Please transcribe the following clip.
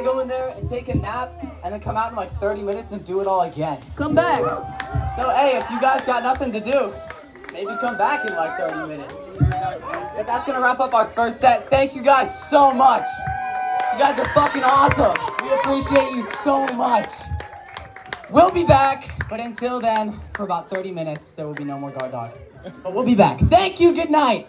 to go in there and take a nap and then come out in like 30 minutes and do it all again. Come back. So hey, if you guys got nothing to do, maybe come back in like 30 minutes. But that's gonna wrap up our first set. Thank you guys so much. You guys are fucking awesome. We appreciate you so much. We'll be back, but until then, for about 30 minutes, there will be no more Guard Dog. But we'll be back. Thank you, good night.